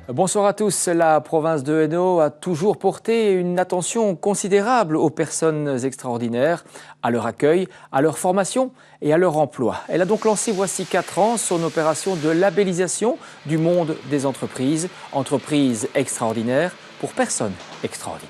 Bonsoir à tous. La province de Hainaut a toujours porté une attention considérable aux personnes extraordinaires, à leur accueil, à leur formation et à leur emploi. Elle a donc lancé voici 4 ans son opération de labellisation du monde des entreprises, entreprises extraordinaires pour personnes extraordinaires.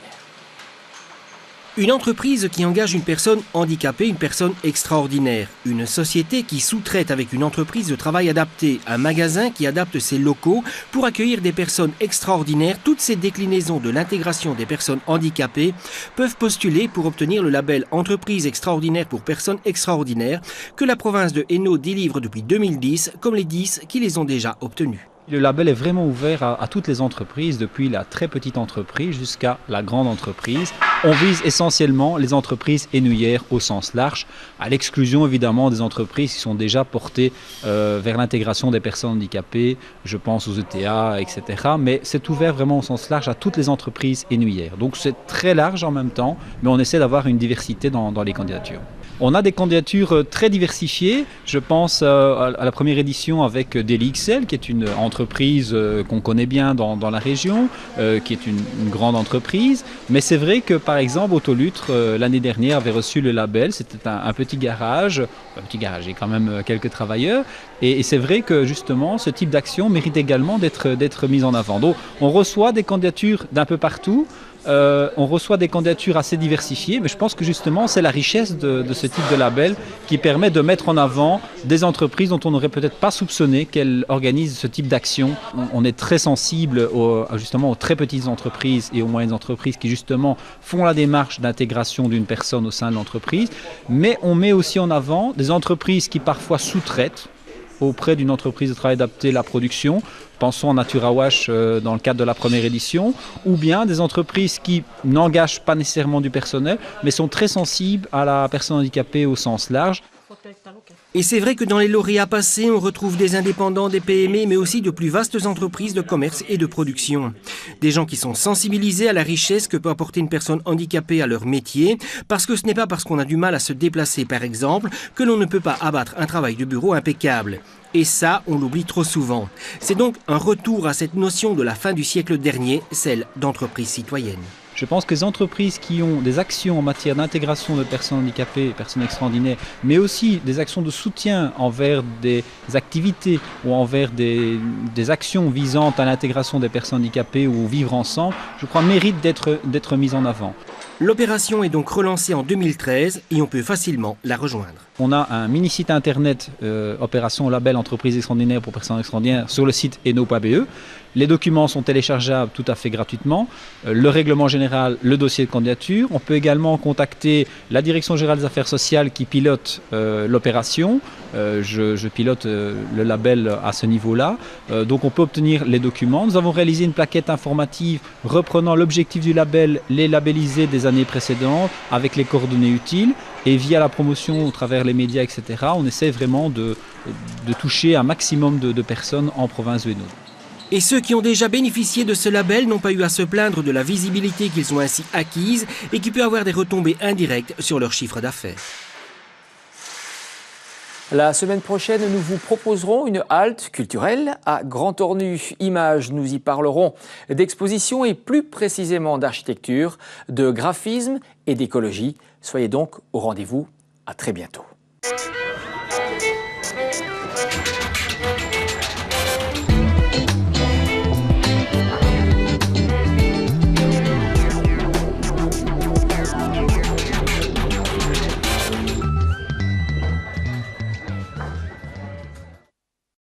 Une entreprise qui engage une personne handicapée, une personne extraordinaire. Une société qui sous-traite avec une entreprise de travail adaptée. Un magasin qui adapte ses locaux pour accueillir des personnes extraordinaires. Toutes ces déclinaisons de l'intégration des personnes handicapées peuvent postuler pour obtenir le label Entreprise extraordinaire pour personnes extraordinaires que la province de Hainaut délivre depuis 2010, comme les 10 qui les ont déjà obtenus. Le label est vraiment ouvert à toutes les entreprises, depuis la très petite entreprise jusqu'à la grande entreprise. On vise essentiellement les entreprises hainouières au sens large, à l'exclusion évidemment des entreprises qui sont déjà portées vers l'intégration des personnes handicapées, je pense aux ETA, etc. Mais c'est ouvert vraiment au sens large à toutes les entreprises hainouières. Donc c'est très large en même temps, mais on essaie d'avoir une diversité dans les candidatures. On a des candidatures très diversifiées. Je pense à la première édition avec DeliXL, qui est une entreprise qu'on connaît bien dans la région, qui est une grande entreprise. Mais c'est vrai que, par exemple, Autolutre, l'année dernière, avait reçu le label. C'était un petit garage. Il y a quand même quelques travailleurs. Et c'est vrai que, justement, ce type d'action mérite également d'être mis en avant. Donc, on reçoit des candidatures d'un peu partout. On reçoit des candidatures assez diversifiées, mais je pense que justement c'est la richesse de ce type de label qui permet de mettre en avant des entreprises dont on n'aurait peut-être pas soupçonné qu'elles organisent ce type d'action. On est très sensible justement aux très petites entreprises et aux moyennes entreprises qui justement font la démarche d'intégration d'une personne au sein de l'entreprise, mais on met aussi en avant des entreprises qui parfois sous-traitent auprès d'une entreprise de travail adapté la production. Pensons à NaturaWash dans le cadre de la première édition, ou bien des entreprises qui n'engagent pas nécessairement du personnel, mais sont très sensibles à la personne handicapée au sens large. Et c'est vrai que dans les lauréats passés, on retrouve des indépendants, des PME, mais aussi de plus vastes entreprises de commerce et de production. Des gens qui sont sensibilisés à la richesse que peut apporter une personne handicapée à leur métier, parce que ce n'est pas parce qu'on a du mal à se déplacer, par exemple, que l'on ne peut pas abattre un travail de bureau impeccable. Et ça, on l'oublie trop souvent. C'est donc un retour à cette notion de la fin du siècle dernier, celle d'entreprise citoyenne. Je pense que les entreprises qui ont des actions en matière d'intégration de personnes handicapées, personnes extraordinaires, mais aussi des actions de soutien envers des activités ou envers des actions visant à l'intégration des personnes handicapées ou vivre ensemble, je crois méritent d'être mises en avant. L'opération est donc relancée en 2013 et on peut facilement la rejoindre. On a un mini-site internet opération label entreprise extraordinaire pour personnes extraordinaires sur le site hainaut.be. Les documents sont téléchargeables tout à fait gratuitement. Le règlement général, le dossier de candidature. On peut également contacter la Direction générale des affaires sociales qui pilote l'opération. Je pilote le label à ce niveau-là. Donc on peut obtenir les documents. Nous avons réalisé une plaquette informative reprenant l'objectif du label, les labellisés des années précédentes avec les coordonnées utiles. Et via la promotion au travers les médias, etc., on essaie vraiment de toucher un maximum de personnes en province de Hainaut. Et ceux qui ont déjà bénéficié de ce label n'ont pas eu à se plaindre de la visibilité qu'ils ont ainsi acquise et qui peut avoir des retombées indirectes sur leur chiffre d'affaires. La semaine prochaine, nous vous proposerons une halte culturelle à Grand-Ornu. Images, nous y parlerons d'exposition et plus précisément d'architecture, de graphisme et d'écologie. Soyez donc au rendez-vous. À très bientôt.